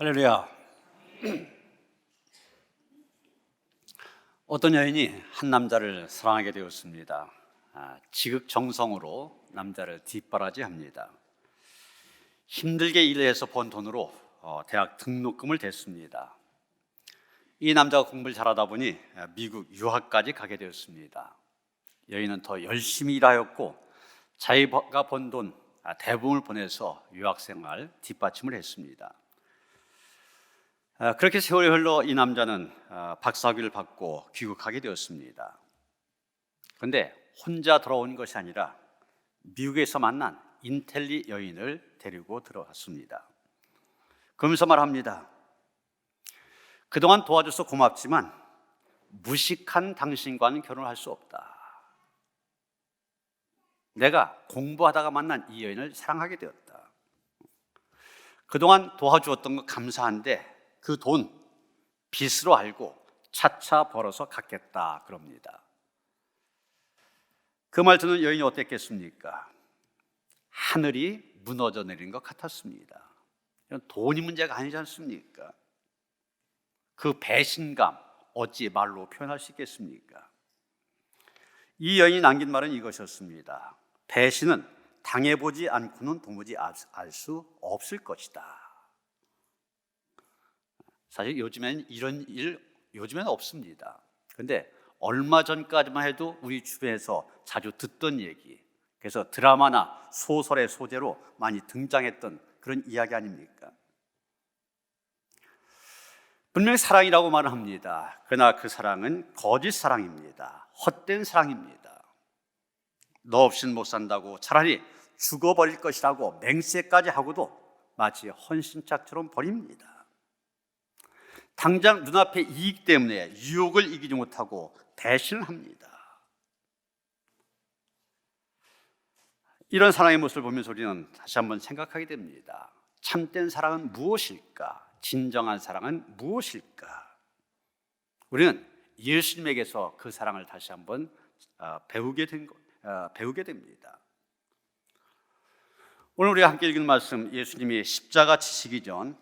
할렐루야. 어떤 여인이 한 남자를 사랑하게 되었습니다. 지극정성으로 남자를 뒷바라지합니다. 힘들게 일해서 번 돈으로 대학 등록금을 댔습니다. 이 남자가 공부를 잘하다 보니 미국 유학까지 가게 되었습니다. 여인은 더 열심히 일하였고 자기가 번 돈 대부분을 보내서 유학생활 뒷받침을 했습니다. 그렇게 세월이 흘러 이 남자는 박사학위를 받고 귀국하게 되었습니다. 그런데 혼자 돌아온 것이 아니라 미국에서 만난 인텔리 여인을 데리고 들어갔습니다. 그러면서 말합니다. 그동안 도와줘서 고맙지만 무식한 당신과는 결혼할 수 없다. 내가 공부하다가 만난 이 여인을 사랑하게 되었다. 그동안 도와주었던 거 감사한데 그 돈 빚으로 알고 차차 벌어서 갚겠다 그럽니다. 그 말 듣는 여인이 어땠겠습니까? 하늘이 무너져 내린 것 같았습니다. 이건 돈이 문제가 아니지 않습니까? 그 배신감 어찌 말로 표현할 수 있겠습니까? 이 여인이 남긴 말은 이것이었습니다. 배신은 당해보지 않고는 도무지 알 수 없을 것이다. 사실 요즘에는 이런 일 없습니다. 그런데 얼마 전까지만 해도 우리 주변에서 자주 듣던 얘기, 그래서 드라마나 소설의 소재로 많이 등장했던 그런 이야기 아닙니까? 분명히 사랑이라고 말을 합니다. 그러나 그 사랑은 거짓 사랑입니다. 헛된 사랑입니다. 너 없이는 못 산다고 차라리 죽어버릴 것이라고 맹세까지 하고도 마치 헌신짝처럼 버립니다. 당장 눈앞의 이익 때문에 유혹을 이기지 못하고 배신을 합니다. 이런 사랑의 모습을 보면서 우리는 다시 한번 생각하게 됩니다. 참된 사랑은 무엇일까? 진정한 사랑은 무엇일까? 우리는 예수님에게서 그 사랑을 다시 한번 배우게 됩니다. 오늘 우리가 함께 읽은 말씀, 예수님이 십자가 지시기 전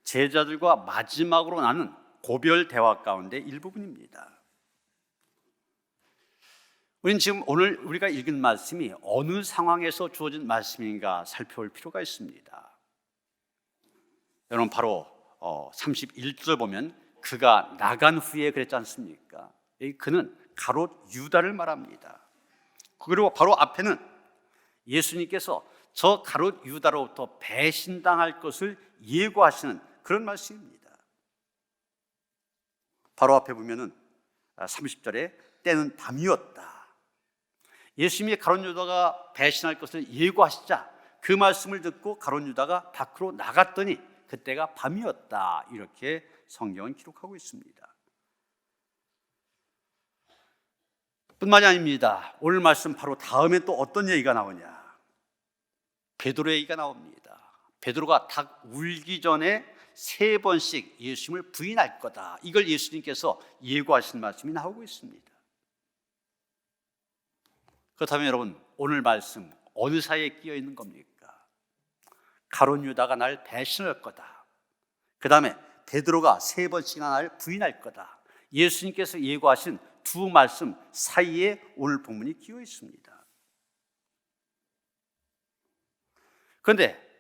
제자들과 마지막으로 나눈 고별 대화 가운데 일부분입니다. 우리는 지금 오늘 우리가 읽은 말씀이 어느 상황에서 주어진 말씀인가 살펴볼 필요가 있습니다. 여러분, 바로 31절 보면 그가 나간 후에 그랬지 않습니까? 그는 가롯 유다를 말합니다. 그리고 바로 앞에는 예수님께서 저 가롯 유다로부터 배신당할 것을 예고하시는 그런 말씀입니다. 바로 앞에 보면은 30절에 때는 밤이었다. 예수님이 가롯 유다가 배신할 것을 예고하시자 그 말씀을 듣고 가롯 유다가 밖으로 나갔더니 그때가 밤이었다. 이렇게 성경은 기록하고 있습니다. 뿐만이 아닙니다. 오늘 말씀 바로 다음에 또 어떤 얘기가 나오냐? 베드로의 얘기가 나옵니다. 베드로가 닭 울기 전에 3번씩 예수님을 부인할 거다. 이걸 예수님께서 예고하신 말씀이 나오고 있습니다. 그렇다면 여러분, 오늘 말씀 어느 사이에 끼어 있는 겁니까? 가롯 유다가 날 배신할 거다. 그 다음에 베드로가 3번씩이나 날 부인할 거다. 예수님께서 예고하신 두 말씀 사이에 오늘 본문이 끼어 있습니다. 그런데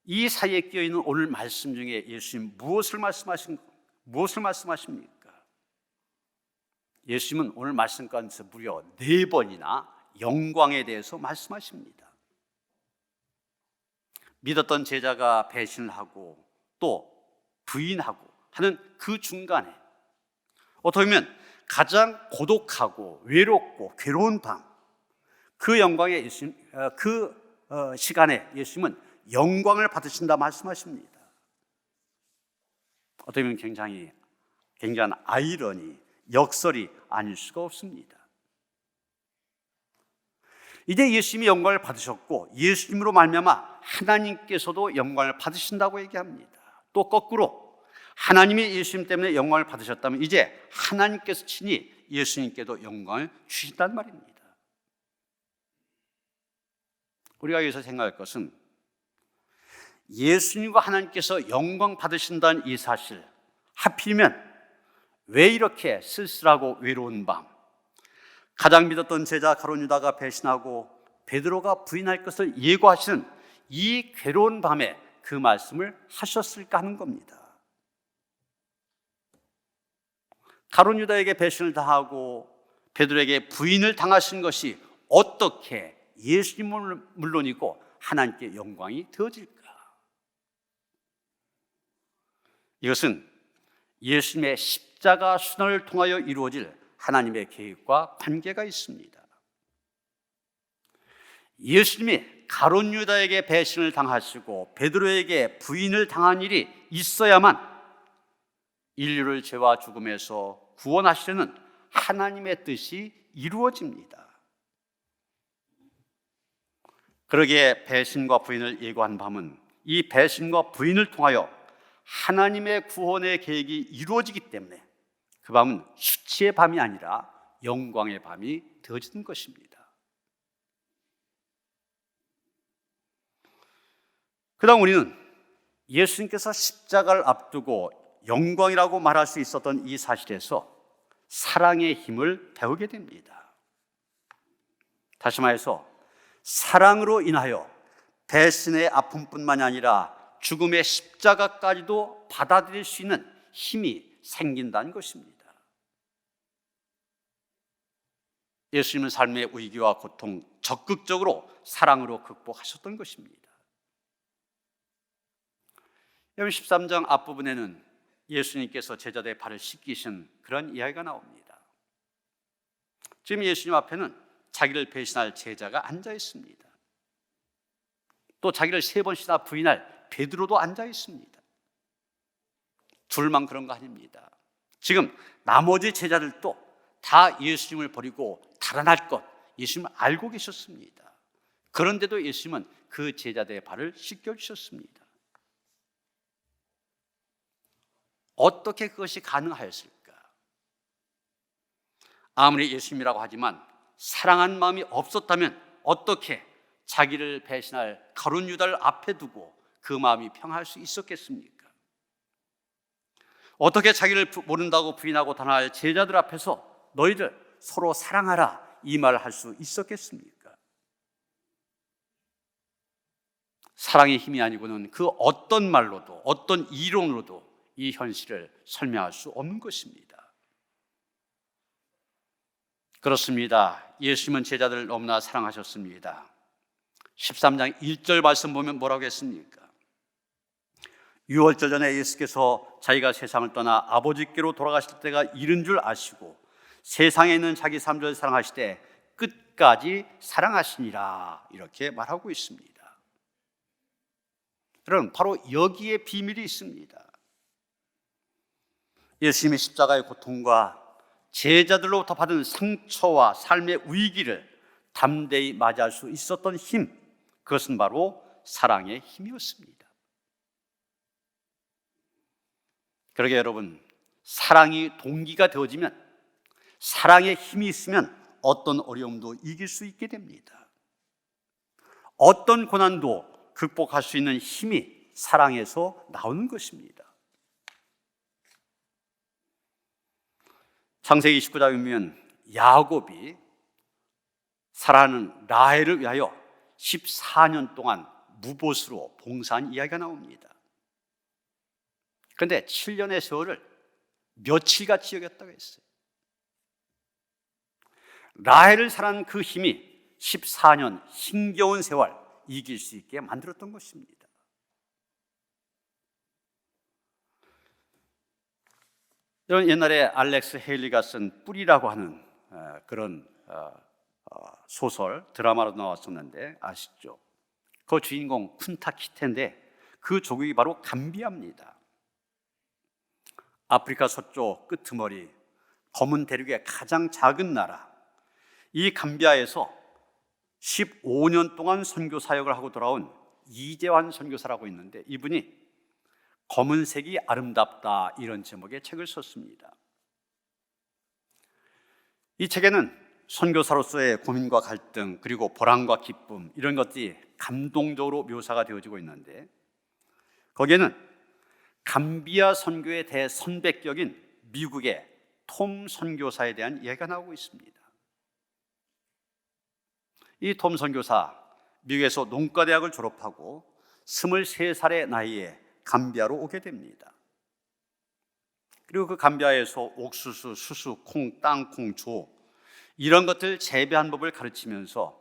이 사이에 끼어 있는 오늘 말씀 중에 예수님 무엇을 말씀하십니까? 예수님은 오늘 말씀 가운데서 무려 4번이나 영광에 대해서 말씀하십니다. 믿었던 제자가 배신을 하고 또 부인하고 하는 그 중간에 어떻게 보면 가장 고독하고 외롭고 괴로운 밤, 그 영광에 시간에 예수님은 영광을 받으신다 말씀하십니다. 어떻게 보면 굉장한 아이러니, 역설이 아닐 수가 없습니다. 이제 예수님이 영광을 받으셨고 예수님으로 말미암아 하나님께서도 영광을 받으신다고 얘기합니다. 또 거꾸로 하나님이 예수님 때문에 영광을 받으셨다면 이제 하나님께서 친히 예수님께도 영광을 주신단 말입니다. 우리가 여기서 생각할 것은 예수님과 하나님께서 영광 받으신다는 이 사실, 하필이면 왜 이렇게 쓸쓸하고 외로운 밤, 가장 믿었던 제자 가룟 유다가 배신하고 베드로가 부인할 것을 예고하시는 이 괴로운 밤에 그 말씀을 하셨을까 하는 겁니다. 가룟 유다에게 배신을 당하고 베드로에게 부인을 당하신 것이 어떻게 예수님은 물론이고 하나님께 영광이 되어질까? 이것은 예수님의 십자가 순환을 통하여 이루어질 하나님의 계획과 관계가 있습니다. 예수님이 가룟 유다에게 배신을 당하시고 베드로에게 부인을 당한 일이 있어야만 인류를 죄와 죽음에서 구원하시려는 하나님의 뜻이 이루어집니다. 그러기에 배신과 부인을 예고한 밤은 이 배신과 부인을 통하여 하나님의 구원의 계획이 이루어지기 때문에 그 밤은 수치의 밤이 아니라 영광의 밤이 되어지는 것입니다. 그 다음 우리는 예수님께서 십자가를 앞두고 영광이라고 말할 수 있었던 이 사실에서 사랑의 힘을 배우게 됩니다. 다시 말해서 사랑으로 인하여 배신의 아픔뿐만이 아니라 죽음의 십자가까지도 받아들일 수 있는 힘이 생긴다는 것입니다. 예수님은 삶의 위기와 고통 적극적으로 사랑으로 극복하셨던 것입니다. 여러분 13장 앞부분에는 예수님께서 제자들의 발을 씻기신 그런 이야기가 나옵니다. 지금 예수님 앞에는 자기를 배신할 제자가 앉아 있습니다. 또 자기를 3번씩이나 부인할 베드로도 앉아 있습니다. 둘만 그런 거 아닙니다. 지금 나머지 제자들도 다 예수님을 버리고 달아날 것 예수님을 알고 계셨습니다. 그런데도 예수님은 그 제자들의 발을 씻겨주셨습니다. 어떻게 그것이 가능하였을까? 아무리 예수님이라고 하지만 사랑한 마음이 없었다면 어떻게 자기를 배신할 가룟 유다를 앞에 두고 그 마음이 평화할 수 있었겠습니까? 어떻게 자기를 모른다고 부인하고 단할 제자들 앞에서 너희들 서로 사랑하라 이 말을 할 수 있었겠습니까? 사랑의 힘이 아니고는 그 어떤 말로도 어떤 이론으로도 이 현실을 설명할 수 없는 것입니다. 그렇습니다. 예수님은 제자들을 너무나 사랑하셨습니다. 13장 1절 말씀 보면 뭐라고 했습니까? 유월절 전에 예수께서 자기가 세상을 떠나 아버지께로 돌아가실 때가 이른 줄 아시고 세상에 있는 자기 사람들을 사랑하시되 끝까지 사랑하시니라 이렇게 말하고 있습니다. 여러분 바로 여기에 비밀이 있습니다. 예수님의 십자가의 고통과 제자들로부터 받은 상처와 삶의 위기를 담대히 맞이할 수 있었던 힘, 그것은 바로 사랑의 힘이었습니다. 그러게 여러분, 사랑이 동기가 되어지면, 사랑의 힘이 있으면 어떤 어려움도 이길 수 있게 됩니다. 어떤 고난도 극복할 수 있는 힘이 사랑에서 나오는 것입니다. 창세기 29장에 보면 야곱이 사랑하는 라헬을 위하여 14년 동안 무보수로 봉사한 이야기가 나옵니다. 그런데 7년의 세월을 며칠같이 여겼다고 했어요. 라헬을 사랑하는 그 힘이 14년 힘겨운 세월 이길 수 있게 만들었던 것입니다. 여러분 옛날에 알렉스 헤일리가 쓴 뿌리라고 하는 그런 소설 드라마로 나왔었는데 아시죠? 그 주인공 쿤타 키테인데 그 조국이 바로 감비아입니다. 아프리카 서쪽 끄트머리 검은 대륙의 가장 작은 나라, 이 감비아에서 15년 동안 선교 사역을 하고 돌아온 이재환 선교사라고 있는데 이분이 검은색이 아름답다 이런 제목의 책을 썼습니다. 이 책에는 선교사로서의 고민과 갈등 그리고 보람과 기쁨 이런 것들이 감동적으로 묘사가 되어지고 있는데 거기에는 감비아 선교의 대선배격인 미국의 톰 선교사에 대한 이야기가 나오고 있습니다. 이 톰 선교사, 미국에서 농과대학을 졸업하고 23살의 나이에 감비아로 오게 됩니다. 그리고 그 감비아에서 옥수수, 수수, 콩, 땅콩, 조 이런 것들 재배하는 법을 가르치면서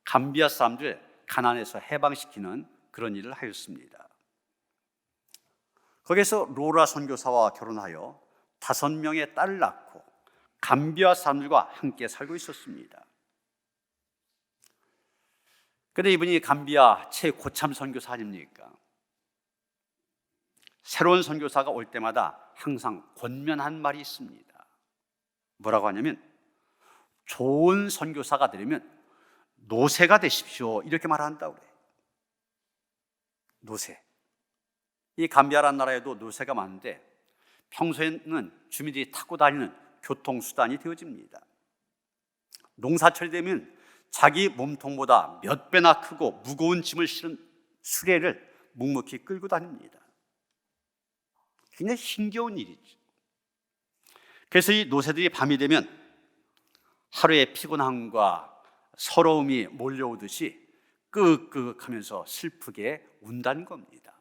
감비아 사람들 가난에서 해방시키는 그런 일을 하였습니다. 거기서 로라 선교사와 결혼하여 5명의 딸을 낳고 감비아 사람들과 함께 살고 있었습니다. 그런데 이분이 감비아 최고참 선교사 아닙니까? 새로운 선교사가 올 때마다 항상 권면한 말이 있습니다. 뭐라고 하냐면 좋은 선교사가 되려면 노새가 되십시오, 이렇게 말한다고 그래요. 노새. 이 감비아라는 나라에도 노새가 많은데 평소에는 주민들이 타고 다니는 교통수단이 되어집니다. 농사철이 되면 자기 몸통보다 몇 배나 크고 무거운 짐을 실은 수레를 묵묵히 끌고 다닙니다. 굉장히 힘겨운 일이죠. 그래서 이 노새들이 밤이 되면 하루의 피곤함과 서러움이 몰려오듯이 끄흑끄흑하면서 슬프게 운다는 겁니다.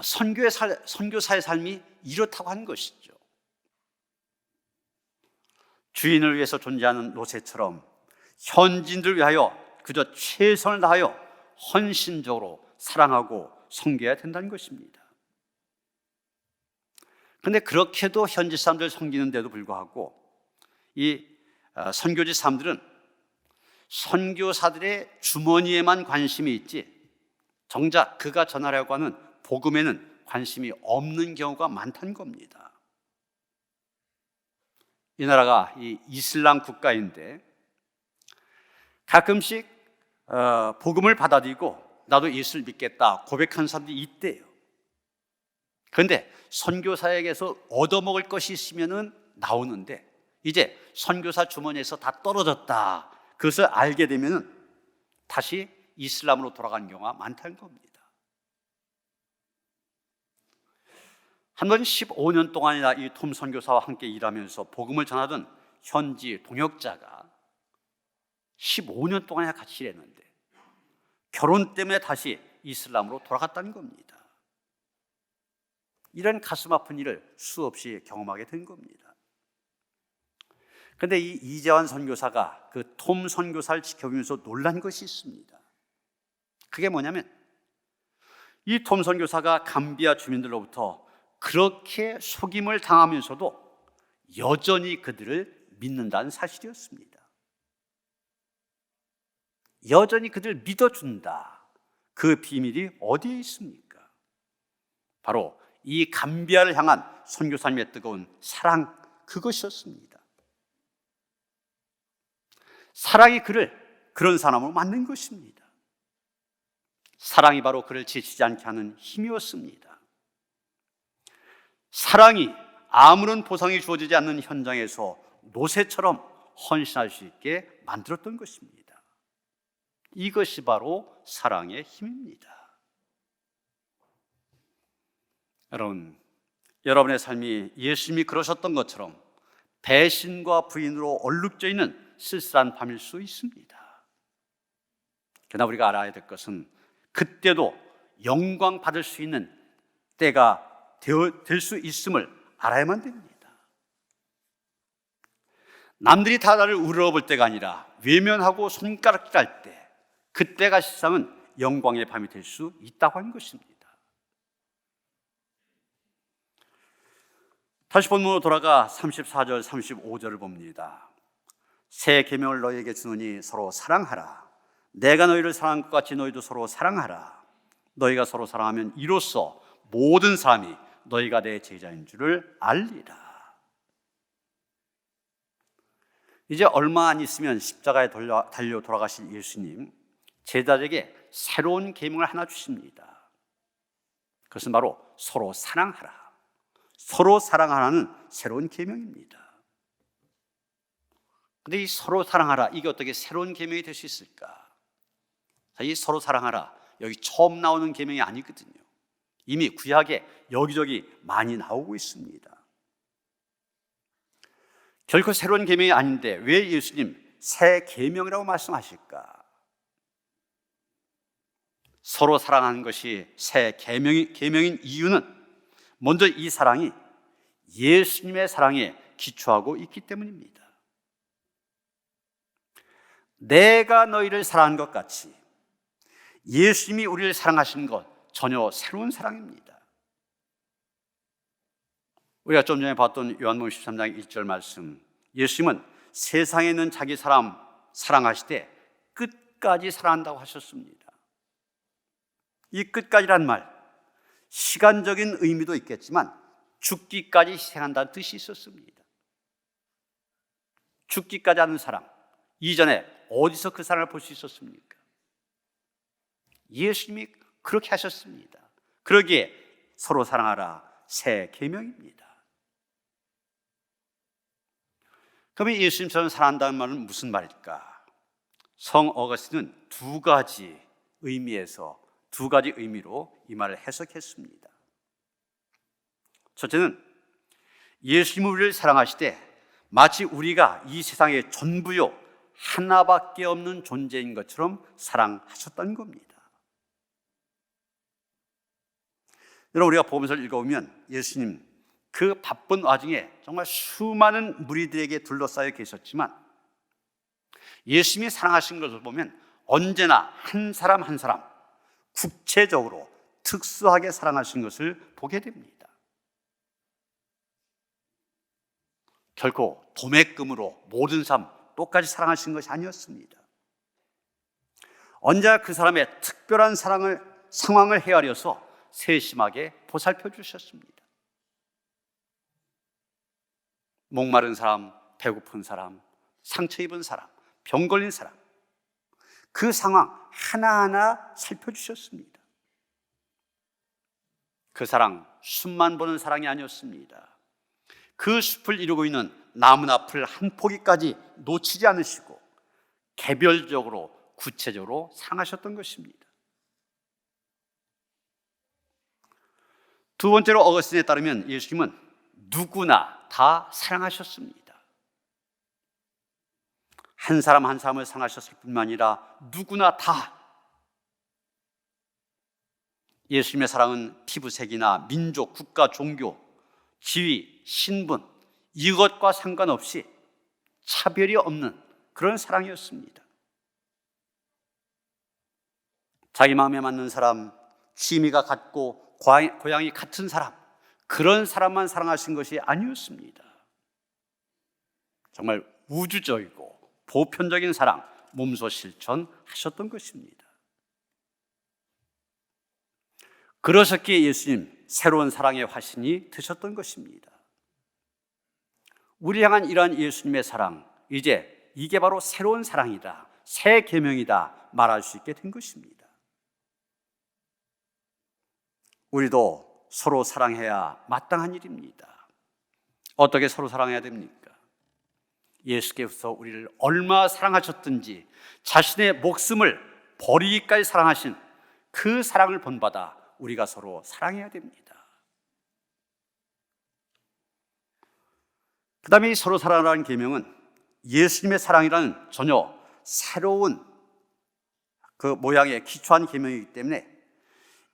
선교사의 삶이 이렇다고 하는 것이죠. 주인을 위해서 존재하는 노새처럼 현지인들을 위하여 그저 최선을 다하여 헌신적으로 사랑하고 섬겨야 된다는 것입니다. 그런데 그렇게도 현지 사람들 섬기는데도 불구하고 이 선교지 사람들은 선교사들의 주머니에만 관심이 있지 정작 그가 전하려고 하는 복음에는 관심이 없는 경우가 많다는 겁니다. 이 나라가 이 이슬람 국가인데 가끔씩 복음을 받아들이고 나도 예수를 믿겠다 고백하는 사람들이 있대요. 그런데 선교사에게서 얻어먹을 것이 있으면 나오는데 이제 선교사 주머니에서 다 떨어졌다, 그것을 알게 되면 다시 이슬람으로 돌아가는 경우가 많다는 겁니다. 한 번 15년 동안이나 이 톰 선교사와 함께 일하면서 복음을 전하던 현지 동역자가 15년 동안이나 같이 일했는데 결혼 때문에 다시 이슬람으로 돌아갔다는 겁니다. 이런 가슴 아픈 일을 수없이 경험하게 된 겁니다. 그런데 이 이재환 선교사가 그 톰 선교사를 지켜보면서 놀란 것이 있습니다. 그게 뭐냐면 이 톰 선교사가 감비아 주민들로부터 그렇게 속임을 당하면서도 여전히 그들을 믿는다는 사실이었습니다. 여전히 그들을 믿어준다. 그 비밀이 어디에 있습니까? 바로 이 감비아를 향한 선교사님의 뜨거운 사랑, 그것이었습니다. 사랑이 그를 그런 사람으로 만든 것입니다. 사랑이 바로 그를 지치지 않게 하는 힘이었습니다. 사랑이 아무런 보상이 주어지지 않는 현장에서 노새처럼 헌신할 수 있게 만들었던 것입니다. 이것이 바로 사랑의 힘입니다. 여러분, 여러분의 삶이 예수님이 그러셨던 것처럼 배신과 부인으로 얼룩져 있는 쓸쓸한 밤일 수 있습니다. 그러나 우리가 알아야 될 것은 그때도 영광 받을 수 있는 때가 될 수 있음을 알아야만 됩니다. 남들이 다 나를 우러러볼 때가 아니라 외면하고 손가락질할 때, 그때가 세상은 영광의 밤이 될 수 있다고 하는 것입니다. 다시 본문으로 돌아가 34절 35절을 봅니다. 새 계명을 너희에게 주노니 서로 사랑하라. 내가 너희를 사랑한 것 같이 너희도 서로 사랑하라. 너희가 서로 사랑하면 이로써 모든 사람이 너희가 내 제자인 줄을 알리라. 이제 얼마 안 있으면 십자가에 달려 돌아가실 예수님, 제자들에게 새로운 계명을 하나 주십니다. 그것은 바로 서로 사랑하라. 서로 사랑하라는 새로운 계명입니다. 그런데 이 서로 사랑하라, 이게 어떻게 새로운 계명이 될 수 있을까? 이 서로 사랑하라, 여기 처음 나오는 계명이 아니거든요. 이미 구약에 여기저기 많이 나오고 있습니다. 결코 새로운 계명이 아닌데 왜 예수님 새 계명이라고 말씀하실까? 서로 사랑하는 것이 새 계명인 이유는 먼저 이 사랑이 예수님의 사랑에 기초하고 있기 때문입니다. 내가 너희를 사랑한 것 같이 예수님이 우리를 사랑하신 것 전혀 새로운 사랑입니다. 우리가 좀 전에 봤던 요한복음 13장 1절 말씀, 예수님은 세상에 있는 자기 사람 사랑하시되 끝까지 사랑한다고 하셨습니다. 이 끝까지란 말, 시간적인 의미도 있겠지만 죽기까지 희생한다는 뜻이 있었습니다. 죽기까지 하는 사랑, 이전에 어디서 그 사랑을 볼 수 있었습니까? 예수님이 그렇게 하셨습니다. 그러기에 서로 사랑하라 새 계명입니다. 그러면 예수님처럼 사랑한다는 말은 무슨 말일까? 성 어거스틴은 두 가지 의미로 이 말을 해석했습니다. 첫째는 예수님이 우리를 사랑하시되 마치 우리가 이 세상의 전부요 하나밖에 없는 존재인 것처럼 사랑하셨다는 겁니다. 여러분, 우리가 복음서를 읽어보면 예수님 그 바쁜 와중에 정말 수많은 무리들에게 둘러싸여 계셨지만 예수님이 사랑하신 것을 보면 언제나 한 사람 한 사람 구체적으로 특수하게 사랑하신 것을 보게 됩니다. 결코 도매금으로 모든 사람 똑같이 사랑하신 것이 아니었습니다. 언제나 그 사람의 특별한 상황을 헤아려서 세심하게 보살펴 주셨습니다. 목마른 사람, 배고픈 사람, 상처 입은 사람, 병 걸린 사람, 그 상황 하나하나 살펴주셨습니다. 그 사랑, 숲만 보는 사랑이 아니었습니다. 그 숲을 이루고 있는 나무나풀 한 포기까지 놓치지 않으시고 개별적으로 구체적으로 사랑하셨던 것입니다. 두 번째로 어거스틴에 따르면 예수님은 누구나 다 사랑하셨습니다. 한 사람 한 사람을 사랑하셨을 뿐만 아니라 누구나 다. 예수님의 사랑은 피부색이나 민족, 국가, 종교, 지위, 신분 이것과 상관없이 차별이 없는 그런 사랑이었습니다. 자기 마음에 맞는 사람, 취미가 같고 고향이 같은 사람, 그런 사람만 사랑하신 것이 아니었습니다. 정말 우주적이고 보편적인 사랑, 몸소 실천하셨던 것입니다. 그러셨기에 예수님 새로운 사랑의 화신이 되셨던 것입니다. 우리 향한 이러한 예수님의 사랑, 이제 이게 바로 새로운 사랑이다, 새 계명이다 말할 수 있게 된 것입니다. 우리도 서로 사랑해야 마땅한 일입니다. 어떻게 서로 사랑해야 됩니까? 예수께서 우리를 얼마나 사랑하셨든지 자신의 목숨을 버리기까지 사랑하신 그 사랑을 본받아 우리가 서로 사랑해야 됩니다. 그 다음에 이 서로 사랑하라는 계명은 예수님의 사랑이라는 전혀 새로운 그 모양의 기초한 계명이기 때문에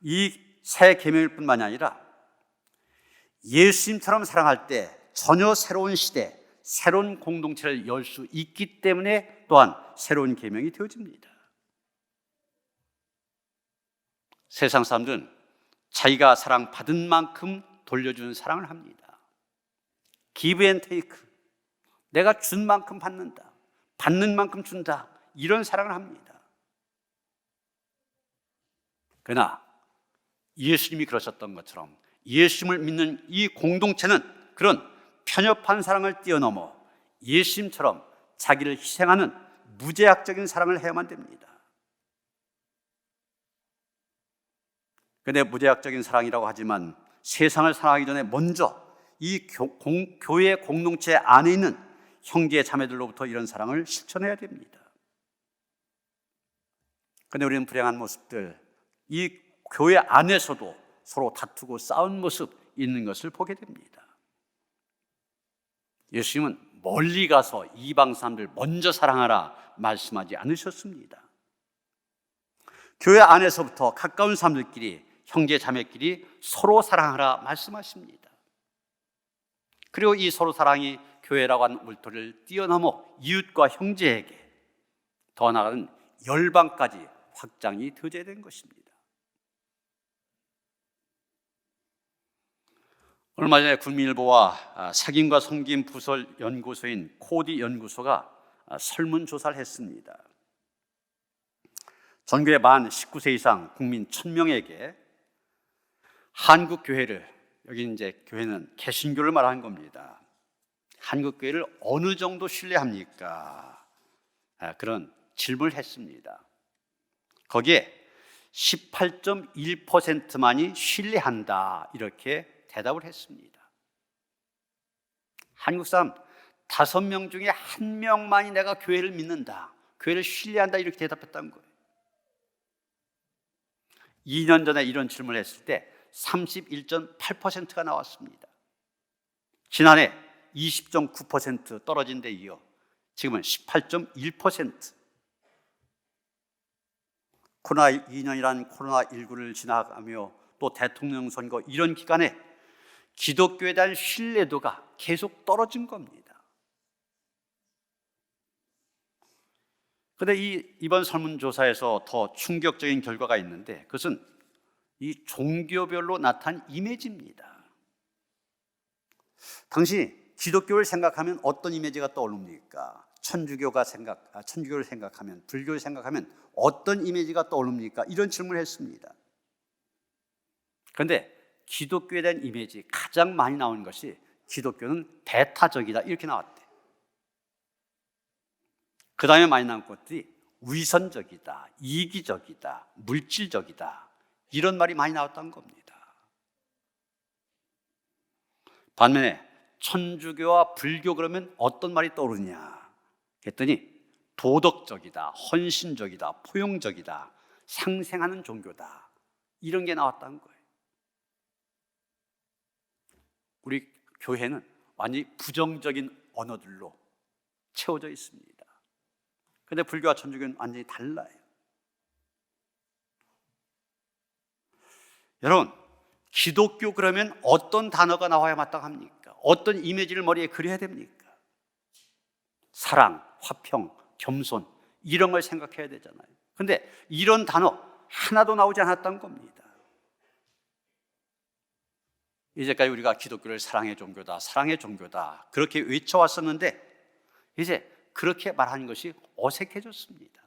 이 새 계명일 뿐만이 아니라 예수님처럼 사랑할 때 전혀 새로운 시대, 새로운 공동체를 열 수 있기 때문에 또한 새로운 계명이 되어집니다. 세상 사람들은 자기가 사랑받은 만큼 돌려주는 사랑을 합니다. give and take, 내가 준 만큼 받는다, 받는 만큼 준다, 이런 사랑을 합니다. 그러나 예수님이 그러셨던 것처럼 예수님을 믿는 이 공동체는 그런 편협한 사랑을 뛰어넘어 예수님처럼 자기를 희생하는 무제약적인 사랑을 해야만 됩니다. 그런데 무제약적인 사랑이라고 하지만 세상을 사랑하기 전에 먼저 이 교회 공동체 안에 있는 형제 자매들로부터 이런 사랑을 실천해야 됩니다. 그런데 우리는 불행한 모습들, 이 교회 안에서도 서로 다투고 싸운 모습 있는 것을 보게 됩니다. 예수님은 멀리 가서 이방 사람들 먼저 사랑하라 말씀하지 않으셨습니다. 교회 안에서부터 가까운 사람들끼리, 형제 자매끼리 서로 사랑하라 말씀하십니다. 그리고 이 서로 사랑이 교회라고 하는 울타리를 뛰어넘어 이웃과 형제에게, 더 나아가는 열방까지 확장이 되어야 된 것입니다. 얼마 전에 국민일보와 사김과 섬김 부설 연구소인 코디 연구소가 설문조사를 했습니다. 전국의 만 19세 이상 국민 1000명에게 한국 교회를, 여기 이제 교회는 개신교를 말하는 겁니다. 한국 교회를 어느 정도 신뢰합니까? 그런 질문을 했습니다. 거기에 18.1%만이 신뢰한다, 이렇게 대답을 했습니다. 한국 사람 5명 중에 1명만이 내가 교회를 믿는다, 교회를 신뢰한다, 이렇게 대답했다는 거예요. 2년 전에 이런 질문을 했을 때 31.8%가 나왔습니다. 지난해 20.9% 떨어진 데 이어 지금은 18.1%. 코로나 2년이란 코로나19를 지나가며 또 대통령 선거, 이런 기간에 기독교에 대한 신뢰도가 계속 떨어진 겁니다. 그런데 이번 설문조사에서 더 충격적인 결과가 있는데, 그것은 이 종교별로 나타난 이미지입니다. 당시 기독교를 생각하면 어떤 이미지가 떠오릅니까? 천주교를 생각하면, 불교를 생각하면 어떤 이미지가 떠오릅니까? 이런 질문을 했습니다. 그런데 기독교에 대한 이미지 가장 많이 나오는 것이 기독교는 배타적이다, 이렇게 나왔대요. 그 다음에 많이 나온 것들이 위선적이다, 이기적이다, 물질적이다, 이런 말이 많이 나왔다는 겁니다. 반면에 천주교와 불교 그러면 어떤 말이 떠오르냐 했더니 도덕적이다, 헌신적이다, 포용적이다, 상생하는 종교다, 이런 게 나왔다는 거예요. 우리 교회는 완전히 부정적인 언어들로 채워져 있습니다. 그런데 불교와 천주교는 완전히 달라요. 여러분, 기독교 그러면 어떤 단어가 나와야 마땅합니까? 어떤 이미지를 머리에 그려야 됩니까? 사랑, 화평, 겸손, 이런 걸 생각해야 되잖아요. 그런데 이런 단어 하나도 나오지 않았던 겁니다. 이제까지 우리가 기독교를 사랑의 종교다, 사랑의 종교다, 그렇게 외쳐왔었는데 이제 그렇게 말하는 것이 어색해졌습니다.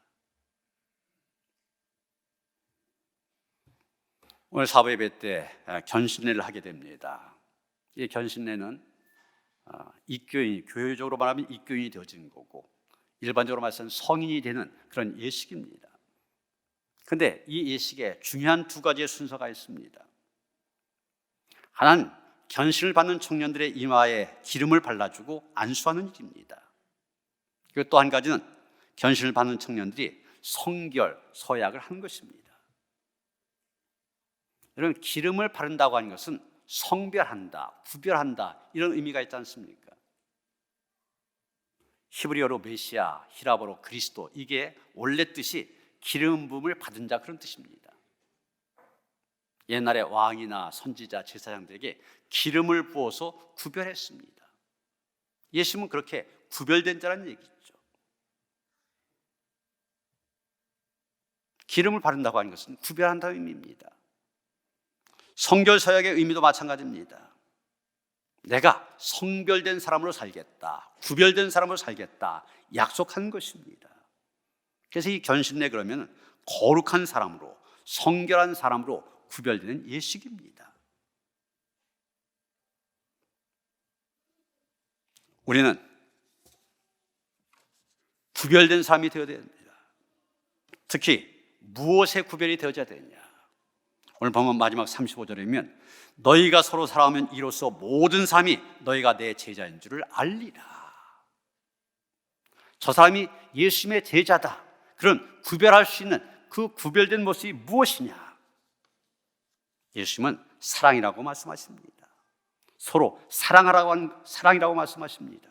오늘 사부 예배 때 견신례를 하게 됩니다. 이 견신례는 입교인이, 교회적으로 말하면 입교인이 되어지는 거고, 일반적으로 말해서는 성인이 되는 그런 예식입니다. 그런데 이 예식에 중요한 2가지의 순서가 있습니다. 하나는 견신을 받는 청년들의 이마에 기름을 발라주고 안수하는 일입니다. 그리고 또 한 가지는 견신을 받는 청년들이 성결, 서약을 하는 것입니다. 여러분, 기름을 바른다고 하는 것은 성별한다, 구별한다, 이런 의미가 있지 않습니까? 히브리어로 메시아, 히라보로 그리스도, 이게 원래 뜻이 기름 부음을 받은 자, 그런 뜻입니다. 옛날에 왕이나 선지자, 제사장들에게 기름을 부어서 구별했습니다. 예수님은 그렇게 구별된 자라는 얘기죠. 기름을 바른다고 하는 것은 구별한다는 의미입니다. 성결 서약의 의미도 마찬가지입니다. 내가 성별된 사람으로 살겠다, 구별된 사람으로 살겠다, 약속한 것입니다. 그래서 이 견신례 그러면 거룩한 사람으로, 성결한 사람으로 구별되는 예식입니다. 우리는 구별된 사람이 되어야 됩니다. 특히 무엇에 구별이 되어야 되느냐? 오늘 보면 마지막 35절이면 너희가 서로 사랑하면 이로써 모든 사람이 너희가 내 제자인 줄을 알리라. 저 사람이 예수님의 제자다, 그런 구별할 수 있는 그 구별된 모습이 무엇이냐? 예수님은 사랑이라고 말씀하십니다. 서로 사랑이라고 말씀하십니다.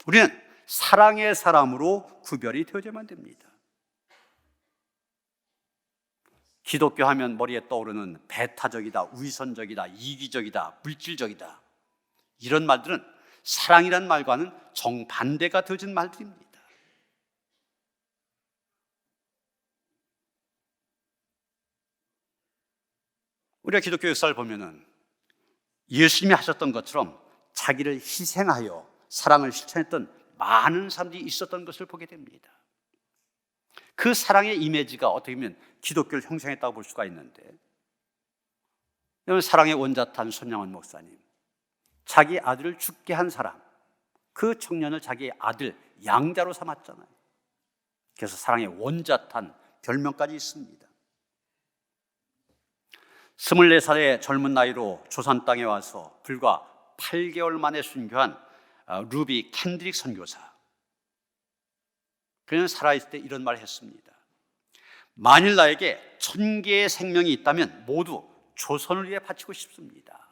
우리는 사랑의 사람으로 구별이 되어야만 됩니다. 기독교 하면 머리에 떠오르는 배타적이다, 위선적이다, 이기적이다, 물질적이다, 이런 말들은 사랑이란 말과는 정반대가 되어진 말들입니다. 우리가 기독교 역사를 보면은 예수님이 하셨던 것처럼 자기를 희생하여 사랑을 실천했던 많은 사람들이 있었던 것을 보게 됩니다. 그 사랑의 이미지가 어떻게 보면 기독교를 형성했다고 볼 수가 있는데, 사랑의 원자탄 손양원 목사님, 자기 아들을 죽게 한 사람, 그 청년을 자기의 아들 양자로 삼았잖아요. 그래서 사랑의 원자탄 별명까지 있습니다. 24살의 젊은 나이로 조선 땅에 와서 불과 8개월 만에 순교한 루비 캔드릭 선교사, 그는 살아있을 때 이런 말을 했습니다. 만일 나에게 1000개의 생명이 있다면 모두 조선을 위해 바치고 싶습니다.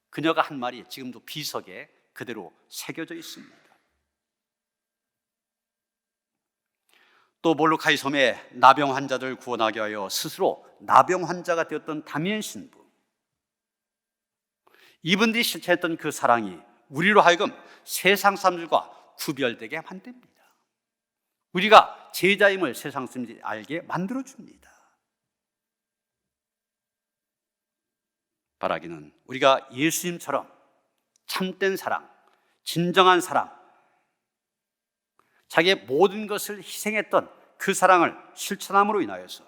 그녀가 한 말이 지금도 비석에 그대로 새겨져 있습니다. 또 몰로카이 섬의 나병 환자들 구원하기 위하여 스스로 나병 환자가 되었던 다미엔 신부, 이분들이 실천했던 그 사랑이 우리로 하여금 세상 사람들과 구별되게 만듭니다. 우리가 제자임을 세상 사람들이 알게 만들어줍니다. 바라기는 우리가 예수님처럼 참된 사랑, 진정한 사랑, 자기의 모든 것을 희생했던 그 사랑을 실천함으로 인하여서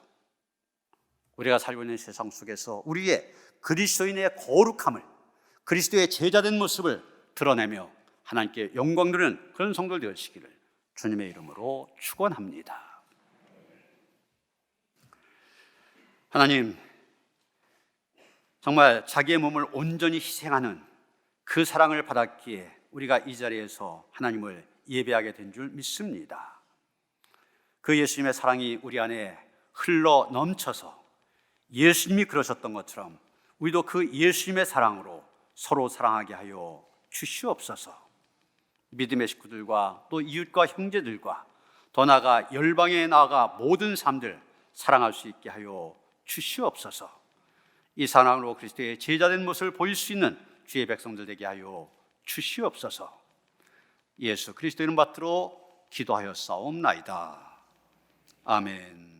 우리가 살고 있는 세상 속에서 우리의 그리스도인의 거룩함을, 그리스도의 제자된 모습을 드러내며 하나님께 영광 드리는 그런 성도들 되시기를 주님의 이름으로 축원합니다. 하나님, 정말 자기의 몸을 온전히 희생하는 그 사랑을 받았기에 우리가 이 자리에서 하나님을 예배하게 된 줄 믿습니다. 그 예수님의 사랑이 우리 안에 흘러 넘쳐서 예수님이 그러셨던 것처럼 우리도 그 예수님의 사랑으로 서로 사랑하게 하여 주시옵소서. 믿음의 식구들과 또 이웃과 형제들과 더 나아가 열방에 나아가 모든 사람들 사랑할 수 있게 하여 주시옵소서. 이 사랑으로 그리스도의 제자된 모습을 보일 수 있는 주의 백성들 되게 하여 주시옵소서. 예수 그리스도 이름 받들어 기도하여 싸움나이다. 아멘.